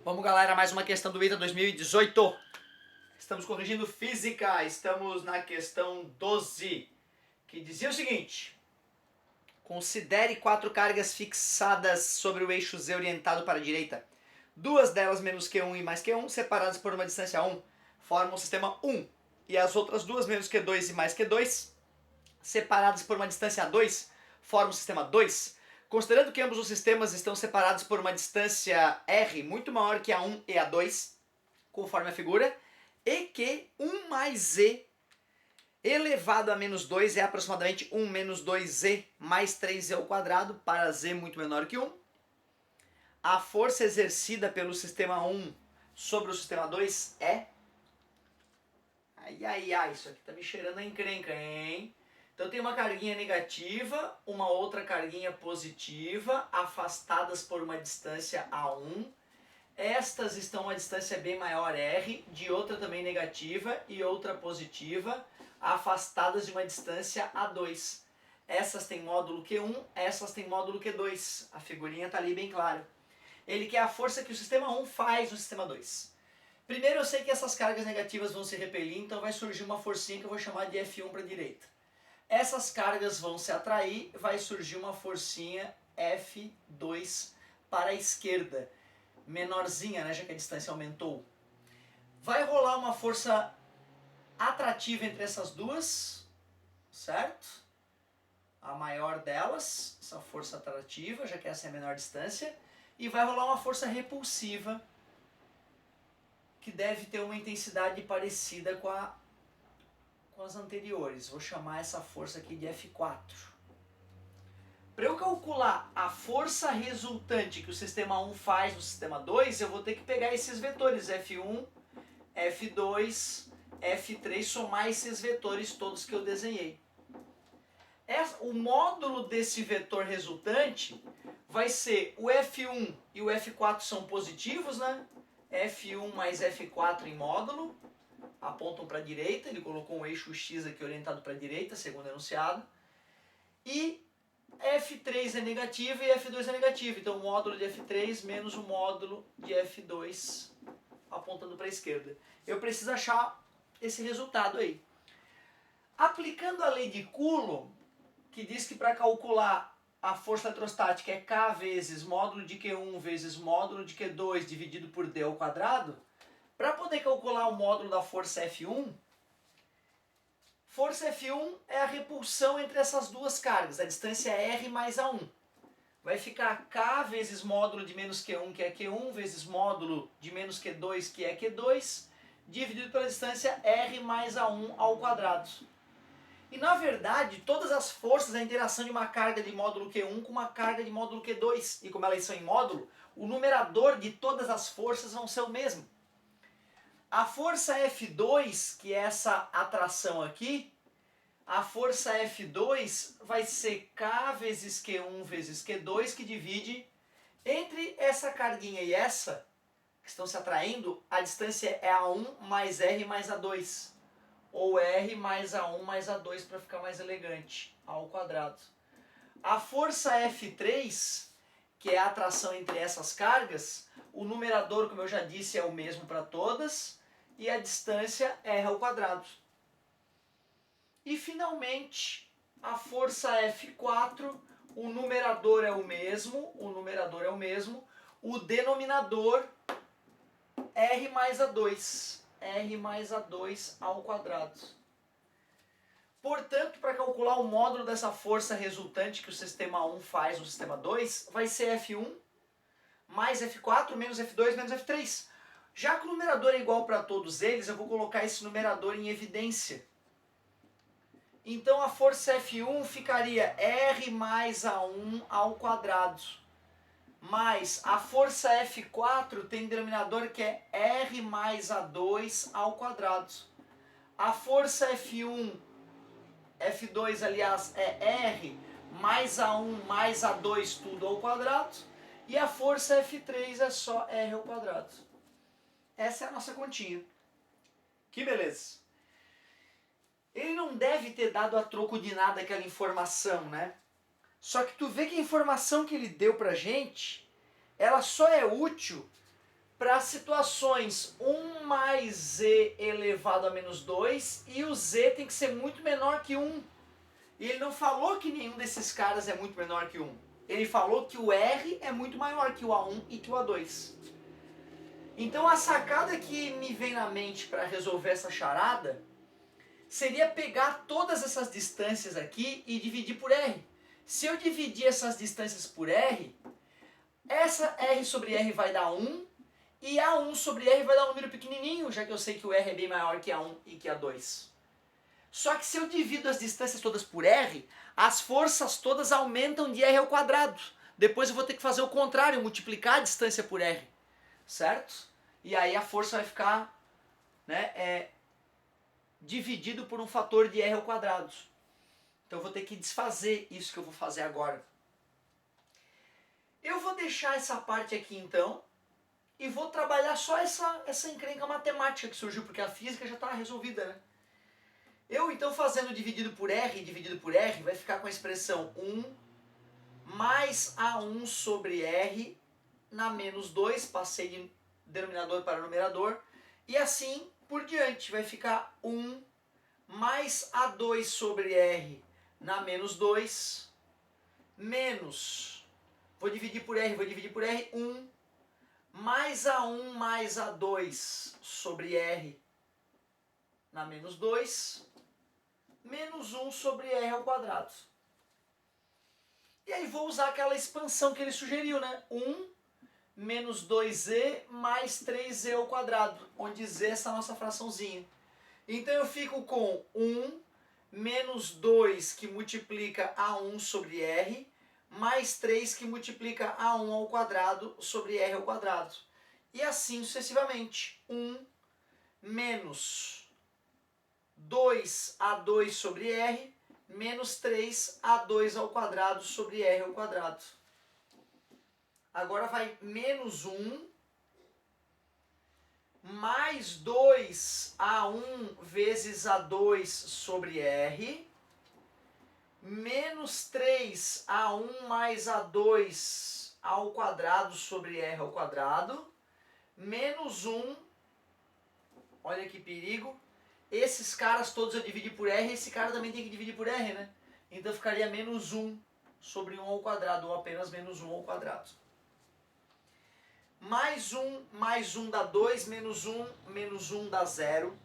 Vamos, galera, mais uma questão do ITA 2018. Estamos corrigindo física, estamos na questão 12, que dizia o seguinte: considere 4 cargas fixadas sobre o eixo Z orientado para a direita. Duas delas menos Q1 e mais Q1, separadas por uma distância 1, formam o sistema 1. E as outras duas menos Q2 e mais Q2, separadas por uma distância 2, formam o sistema 2. Considerando que ambos os sistemas estão separados por uma distância R muito maior que a 1 e a 2, conforme a figura, e que 1 mais Z elevado a menos 2 é aproximadamente 1 menos 2Z mais 3Z ao quadrado para Z muito menor que 1. A força exercida pelo sistema 1 sobre o sistema 2 é... Ai, isso aqui tá me cheirando a encrenca, hein? Então tem uma carguinha negativa, uma outra carguinha positiva, afastadas por uma distância A1. Estas estão a uma distância bem maior R, de outra também negativa e outra positiva, afastadas de uma distância A2. Essas têm módulo Q1, essas têm módulo Q2. A figurinha está ali bem clara. Ele quer a força que o sistema 1 faz no sistema 2. Primeiro eu sei que essas cargas negativas vão se repelir, então vai surgir uma forcinha que eu vou chamar de F1 para a direita. Essas cargas vão se atrair, vai surgir uma forcinha F2 para a esquerda. Menorzinha, né, já que a distância aumentou. Vai rolar uma força atrativa entre essas duas, certo? A maior delas, essa força atrativa, já que essa é a menor distância. E vai rolar uma força repulsiva, que deve ter uma intensidade parecida com as anteriores. Vou chamar essa força aqui de F4. Para eu calcular a força resultante que o sistema 1 faz no sistema 2, eu vou ter que pegar esses vetores F1, F2, F3, somar esses vetores todos que eu desenhei. O módulo desse vetor resultante vai ser o F1 e o F4 são positivos, né? F1 mais F4 em módulo, apontam para a direita, ele colocou um eixo X aqui orientado para a direita, segundo enunciado. E F3 é negativo e F2 é negativo, então o módulo de F3 menos o módulo de F2 apontando para a esquerda. Eu preciso achar esse resultado aí. Aplicando a lei de Coulomb, que diz que para calcular a força eletrostática é K vezes módulo de Q1 vezes módulo de Q2 dividido por D ao quadrado, para poder calcular o módulo da força F1, força F1 é a repulsão entre essas duas cargas, a distância é R mais A1. Vai ficar K vezes módulo de menos Q1, que é Q1, vezes módulo de menos Q2, que é Q2, dividido pela distância R mais A1 ao quadrado. E na verdade, todas as forças é a interação de uma carga de módulo Q1 com uma carga de módulo Q2. E como elas são em módulo, o numerador de todas as forças vão ser o mesmo. A força F2, que é essa atração aqui, a força F2 vai ser K vezes Q1 vezes Q2, que divide entre essa carguinha e essa, que estão se atraindo, a distância é A1 mais R mais A2. Ou R mais A1 mais A2 para ficar mais elegante, ao quadrado. A força F3, que é a atração entre essas cargas, o numerador, como eu já disse, é o mesmo para todas, e a distância R ao quadrado. E finalmente, a força F4, o numerador é o mesmo, o denominador R mais A2. R mais A2 ao quadrado. Portanto, para calcular o módulo dessa força resultante que o sistema 1 faz no sistema 2, vai ser F1 mais F4 menos F2 menos F3. Já que o numerador é igual para todos eles, eu vou colocar esse numerador em evidência. Então a força F1 ficaria R mais A1 ao quadrado. Mas a força F4 tem denominador que é R mais A2 ao quadrado. A força F1, F2 aliás, é R mais A1 mais A2 tudo ao quadrado. E a força F3 é só R ao quadrado. Essa é a nossa continha. Que beleza. Ele não deve ter dado a troco de nada aquela informação, né? Só que tu vê que a informação que ele deu pra gente, ela só é útil para situações 1 mais z elevado a menos 2 e o z tem que ser muito menor que 1. E ele não falou que nenhum desses caras é muito menor que 1. Ele falou que o R é muito maior que o A1 e que o A2. Então a sacada que me vem na mente para resolver essa charada seria pegar todas essas distâncias aqui e dividir por R. Se eu dividir essas distâncias por R, essa R sobre R vai dar 1 e A1 sobre R vai dar um número pequenininho, já que eu sei que o R é bem maior que A1 e que A2. Só que se eu divido as distâncias todas por R, as forças todas aumentam de R ao quadrado. Depois eu vou ter que fazer o contrário, multiplicar a distância por R, certo? E aí a força vai ficar, né, dividido por um fator de R ao quadrado. Então eu vou ter que desfazer isso que eu vou fazer agora. Eu vou deixar essa parte aqui então e vou trabalhar só essa encrenca matemática que surgiu, porque a física já está resolvida, né? Eu então fazendo dividido por R, vai ficar com a expressão 1 mais A1 sobre R na menos 2, passei de denominador para numerador, e assim por diante, vai ficar 1 mais A2 sobre R na menos 2, menos, vou dividir por R, 1, mais A1 mais A2 sobre R na menos 2, menos 1 sobre R ao quadrado. E aí vou usar aquela expansão que ele sugeriu, né? 1 menos 2z mais 3z ao quadrado, onde z é essa nossa fraçãozinha. Então eu fico com 1 menos 2 que multiplica A1 sobre R, mais 3 que multiplica A1 ao quadrado sobre R ao quadrado. E assim sucessivamente. 1 menos 2A2 sobre R, menos 3A2 ao quadrado sobre R ao quadrado. Agora vai menos 1, mais 2A1 vezes A2 sobre R, menos 3A1 mais A2 ao quadrado sobre R ao quadrado, menos 1, olha que perigo, esses caras todos eu dividi por R, esse cara também tem que dividir por R, né? Então ficaria menos 1 sobre 1 ao quadrado, ou apenas menos 1 ao quadrado. Mais 1 dá 2, menos 1 dá 0.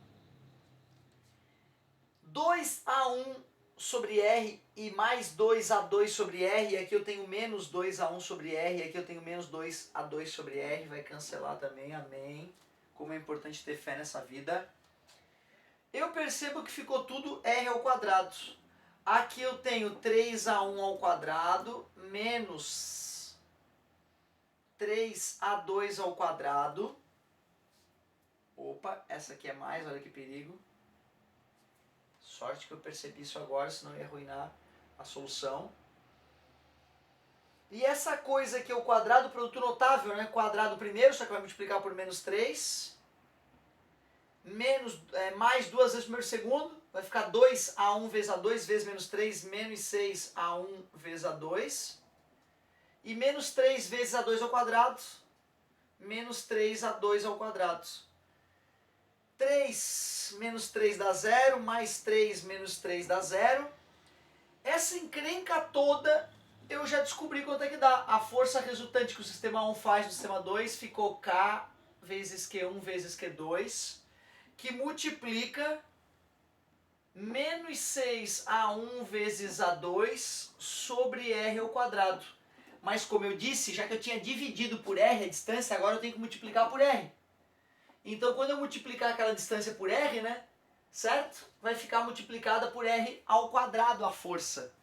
2A1 sobre R e mais 2A2 sobre R, e aqui eu tenho menos 2A1 sobre R, e aqui eu tenho menos 2A2 sobre R, vai cancelar também, amém. Como é importante ter fé nessa vida. Eu percebo que ficou tudo R ao quadrado. Aqui eu tenho 3A1 ao quadrado menos 3A2 ao quadrado. Opa, essa aqui é mais, olha que perigo. Sorte que eu percebi isso agora, senão ia arruinar a solução. E essa coisa aqui é o quadrado, produto notável, né? Quadrado primeiro, só que vai multiplicar por menos 3. Mais 2 vezes o primeiro segundo, vai ficar 2A1 vezes A2 vezes menos 3, menos 6A1 vezes A2. E menos 3 vezes A2 ao quadrado, menos 3A2 ao quadrado. 3 menos 3 dá 0, mais 3 menos 3 dá 0. Essa encrenca toda eu já descobri quanto é que dá. A força resultante que o sistema 1 faz no sistema 2 ficou K vezes Q1 vezes Q2, que multiplica menos 6A1 vezes A2 sobre R ao quadrado. Mas como eu disse, já que eu tinha dividido por R a distância, agora eu tenho que multiplicar por R. Então quando eu multiplicar aquela distância por R, né, certo? Vai ficar multiplicada por R ao quadrado a força.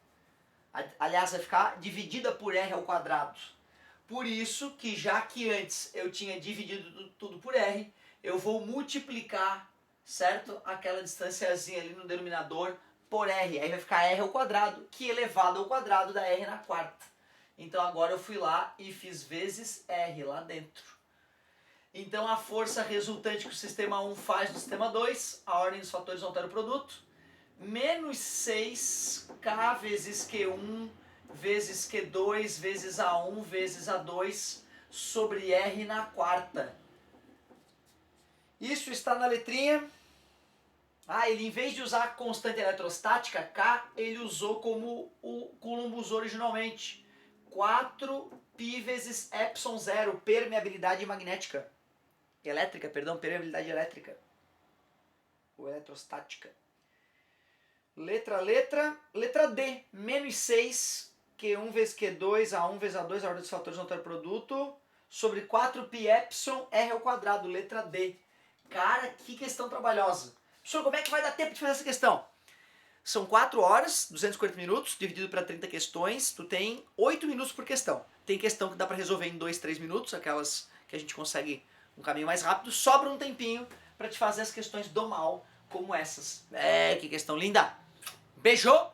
Aliás, vai ficar dividida por R ao quadrado. Por isso que já que antes eu tinha dividido tudo por R, eu vou multiplicar, certo? Aquela distânciazinha ali no denominador por R. Aí vai ficar R ao quadrado, que elevado ao quadrado dá R na quarta. Então agora eu fui lá e fiz vezes R lá dentro. Então a força resultante que o sistema 1 faz no sistema 2, a ordem dos fatores não altera o produto, menos 6K vezes Q1 vezes Q2 vezes A1 vezes A2 sobre R na quarta. Isso está na letrinha. Ah, ele em vez de usar a constante eletrostática, K, ele usou como o Coulomb usou originalmente. 4π vezes epsilon zero, permeabilidade magnética. Elétrica, perdão, permeabilidade elétrica. Ou eletrostática. Letra D, menos 6, Q1 vezes Q2, A1 vezes A2, a ordem dos fatores do produto, sobre 4π epsilon R ao quadrado, letra D. Cara, que questão trabalhosa. Professor, como é que vai dar tempo de fazer essa questão? São 4 horas, 240 minutos, dividido para 30 questões, tu tem 8 minutos por questão. Tem questão que dá para resolver em 2, 3 minutos, aquelas que a gente consegue um caminho mais rápido, sobra um tempinho para te fazer as questões do mal, como essas. É, que questão linda! Beijo!